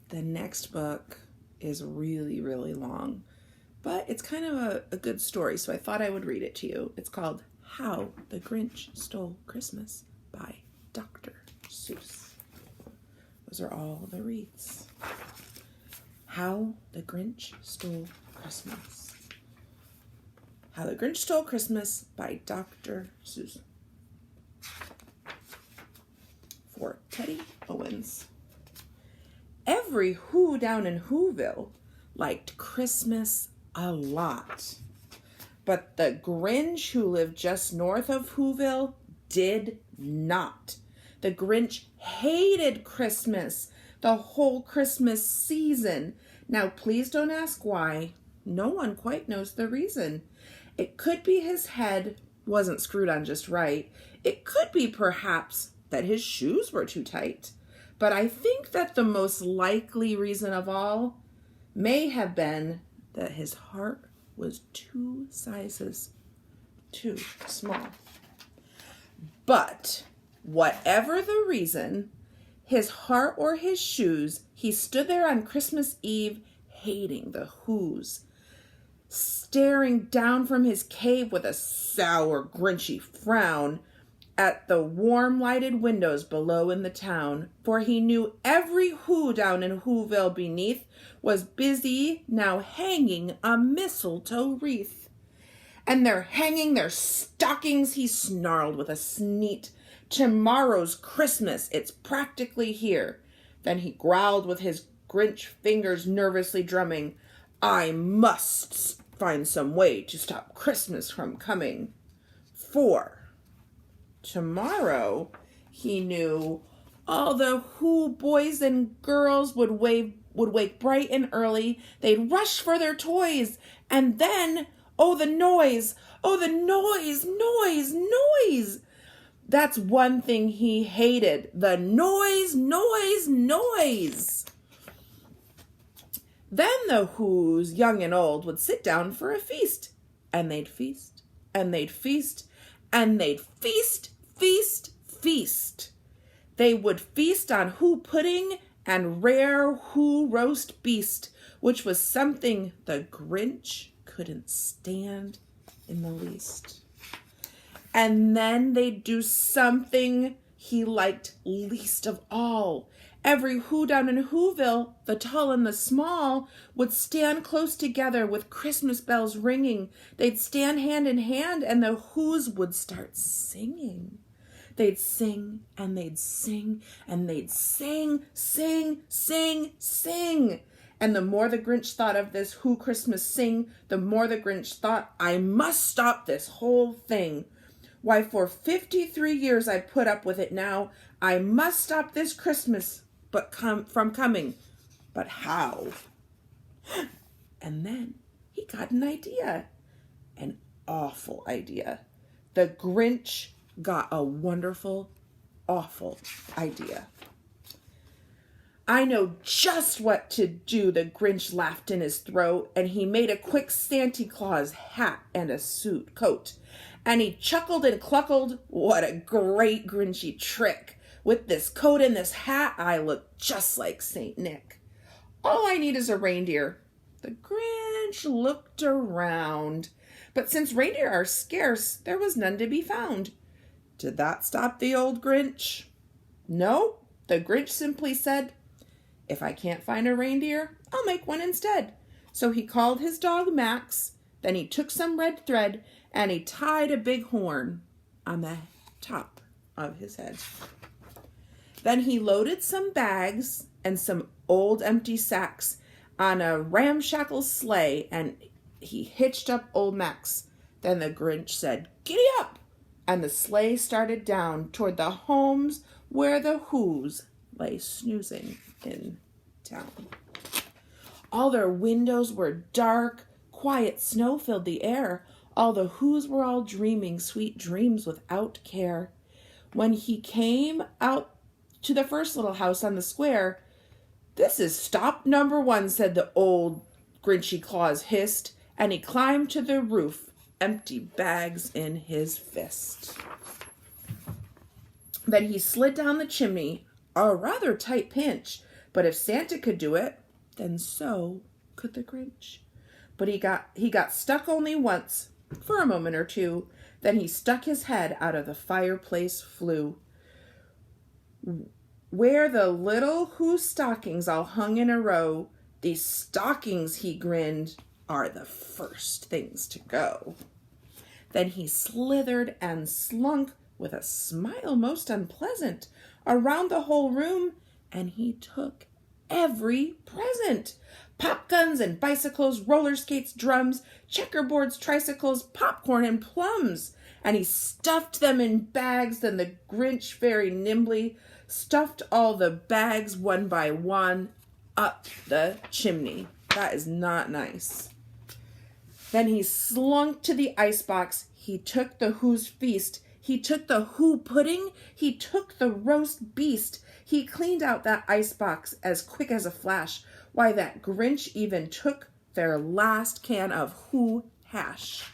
The next book is really, really long, but it's kind of a good story, so I thought I would read it to you. It's called How the Grinch Stole Christmas by Dr. Seuss. Those are all the wreaths. How the Grinch Stole Christmas. How the Grinch Stole Christmas by Dr. Seuss. For Teddy Owens. Every Who down in Whoville liked Christmas a lot. But the Grinch who lived just north of Whoville did not. The Grinch hated Christmas, the whole Christmas season. Now, please don't ask why. No one quite knows the reason. It could be his head wasn't screwed on just right. It could be perhaps that his shoes were too tight. But I think that the most likely reason of all may have been that his heart was 2 sizes too small. But whatever the reason, his heart or his shoes, he stood there on Christmas Eve hating the Whos, staring down from his cave with a sour, grinchy frown at the warm lighted windows below in the town, for he knew every Who down in Whoville beneath was busy now hanging a mistletoe wreath. And they're hanging their stockings, he snarled with a sneet. Tomorrow's Christmas, it's practically here. Then he growled with his Grinch fingers nervously drumming, I must find some way to stop Christmas from coming. For tomorrow, he knew, all the Who boys and girls would wake bright and early. They'd rush for their toys. And then, oh, the noise. Oh, the noise, noise, noise. That's one thing he hated. The noise, noise, noise. Then the Whos, young and old, would sit down for a feast. And they'd feast, and they'd feast, and they'd feast, feast, feast. They would feast on Who pudding and rare Who roast beast, which was something the Grinch couldn't stand in the least. And then they'd do something he liked least of all. Every Who down in Whoville, the tall and the small, would stand close together with Christmas bells ringing. They'd stand hand in hand, and the Whos would start singing. They'd sing, and they'd sing, and they'd sing, sing, sing, sing. And the more the Grinch thought of this Who Christmas sing, the more the Grinch thought, I must stop this whole thing. Why, for 53 years I've put up with it now. I must stop this Christmas from coming. But how? And then he got an idea. An awful idea. The Grinch got a wonderful, awful idea. I know just what to do, the Grinch laughed in his throat, and he made a quick Santa Claus hat and a coat. And he chuckled and cluckled, what a great Grinchy trick. With this coat and this hat, I look just like Saint Nick. All I need is a reindeer. The Grinch looked around, but since reindeer are scarce, there was none to be found. Did that stop the old Grinch? No, the Grinch simply said, if I can't find a reindeer, I'll make one instead. So he called his dog Max, then he took some red thread and he tied a big horn on the top of his head. Then he loaded some bags and some old empty sacks on a ramshackle sleigh and he hitched up old Max. Then the Grinch said, giddy up! And the sleigh started down toward the homes where the Whos lay snoozing in town. All their windows were dark, quiet snow filled the air. All the Whos were all dreaming sweet dreams without care. When he came out to the first little house on the square, this is stop number 1, said the old Grinchy Claus hissed, and he climbed to the roof, empty bags in his fist. Then he slid down the chimney, a rather tight pinch, But if Santa could do it, then so could the Grinch. But he got stuck only once, for a moment or two. Then he stuck his head out of the fireplace flue. Where the little Who stockings all hung in a row, these stockings, he grinned, are the first things to go. Then he slithered and slunk with a smile most unpleasant around the whole room, and he took every present. Pop guns and bicycles, roller skates, drums, checkerboards, tricycles, popcorn and plums. And he stuffed them in bags. Then the Grinch very nimbly stuffed all the bags one by one up the chimney. That is not nice. Then he slunk to the icebox. He took the Who's feast. He took the Who pudding. He took the roast beast. He cleaned out that icebox as quick as a flash. Why, that Grinch even took their last can of Who hash.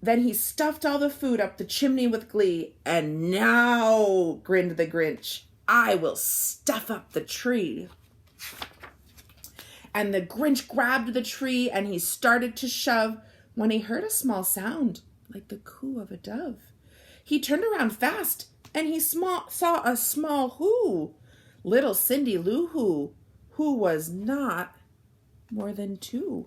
Then he stuffed all the food up the chimney with glee. And now, grinned the Grinch, I will stuff up the tree. And the Grinch grabbed the tree and he started to shove when he heard a small sound like the coo of a dove. He turned around fast and he saw a small Who, little Cindy Lou Who was not more than 2.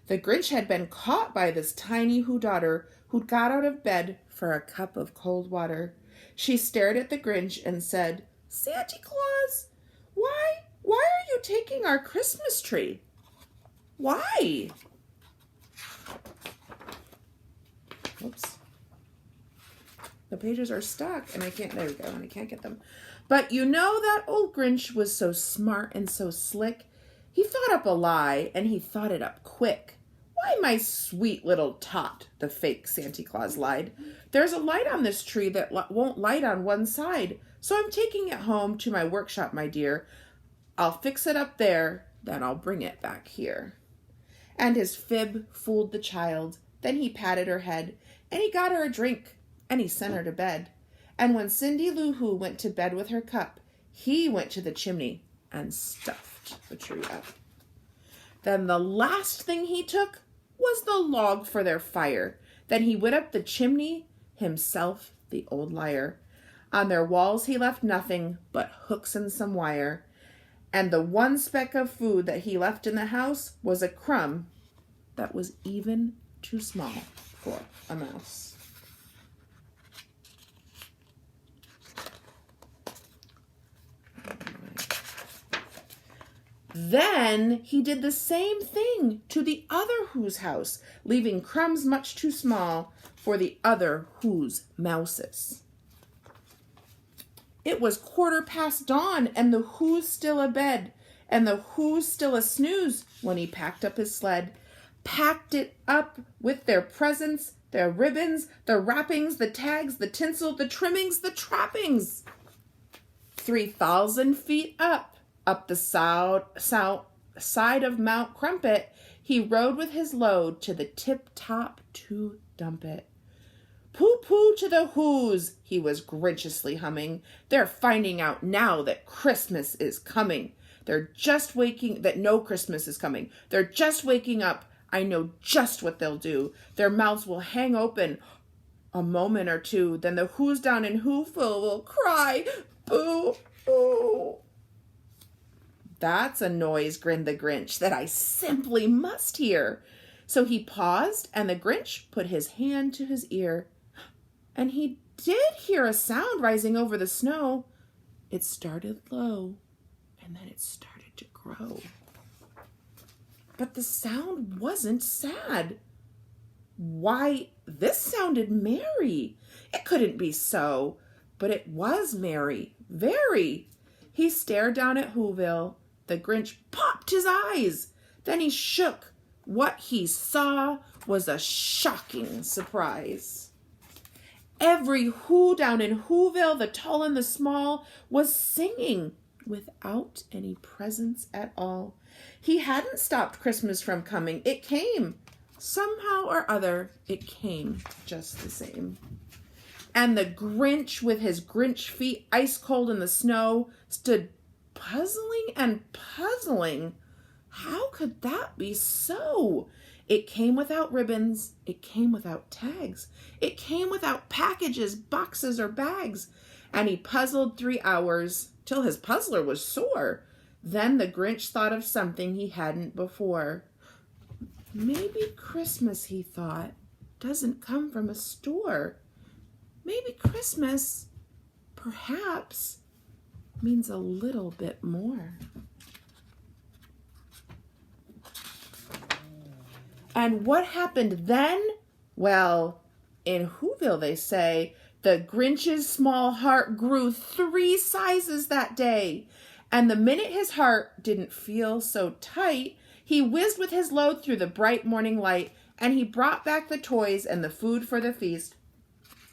The Grinch had been caught by this tiny Who daughter who'd got out of bed for a cup of cold water. She stared at the Grinch and said, Santa Claus, why are you taking our Christmas tree? Why? Oops. The pages are stuck and there we go, and I can't get them. But you know that old Grinch was so smart and so slick. He thought up a lie, and he thought it up quick. Why, my sweet little tot, the fake Santa Claus lied. There's a light on this tree that won't light on one side, so I'm taking it home to my workshop, my dear. I'll fix it up there, then I'll bring it back here. And his fib fooled the child. Then he patted her head, and he got her a drink, and he sent her to bed. And when Cindy Lou Who went to bed with her cup, he went to the chimney and stuffed the tree up. Then the last thing he took was the log for their fire. Then he went up the chimney, himself the old liar. On their walls he left nothing but hooks and some wire. And the one speck of food that he left in the house was a crumb that was even too small for a mouse. Then he did the same thing to the other Who's house, leaving crumbs much too small for the other Who's mouses. It was 1/4 dawn, and the Who's still abed, and the Who's still a snooze when he packed up his sled. Packed it up with their presents, their ribbons, the wrappings, the tags, the tinsel, the trimmings, the trappings. 3,000 feet up the side of Mount Crumpet, he rode with his load to the tip-top to dump it. Pooh-pooh to the Who's, he was grinchiously humming. They're finding out now that Christmas is coming. They're just waking, that no Christmas is coming. They're just waking up. I know just what they'll do. Their mouths will hang open a moment or two. Then the Who's down in Whoville will cry, boo, boo. That's a noise, grinned the Grinch, that I simply must hear. So he paused, and the Grinch put his hand to his ear. And he did hear a sound rising over the snow. It started low, and then it started to grow. But the sound wasn't sad. Why, this sounded merry. It couldn't be so, but it was merry, very. He stared down at Whoville. The Grinch popped his eyes. Then he shook. What he saw was a shocking surprise. Every Who down in Whoville, the tall and the small, was singing without any presents at all. He hadn't stopped Christmas from coming. It came. Somehow or other, it came just the same. And the Grinch, with his Grinch feet ice cold in the snow, stood puzzling and puzzling. How could that be so? It came without ribbons. It came without tags. It came without packages, boxes, or bags. And he puzzled 3 hours till his puzzler was sore. Then the Grinch thought of something he hadn't before. Maybe Christmas, he thought, doesn't come from a store. Maybe Christmas, perhaps, means a little bit more. And what happened then? Well, in Whoville they say, the Grinch's small heart grew 3 sizes that day. And the minute his heart didn't feel so tight, he whizzed with his load through the bright morning light, and he brought back the toys and the food for the feast.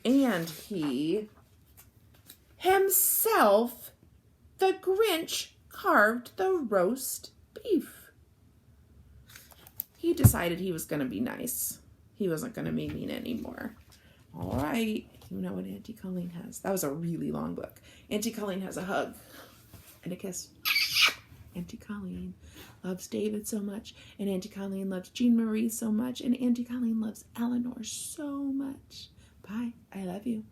And he, himself, the Grinch, carved the roast beef. He decided he was going to be nice. He wasn't going to be mean anymore. All right. You know what Auntie Colleen has? That was a really long book. Auntie Colleen has a hug and a kiss. Auntie Colleen loves David so much, and Auntie Colleen loves Jean Marie so much, and Auntie Colleen loves Eleanor so much. Bye. I love you.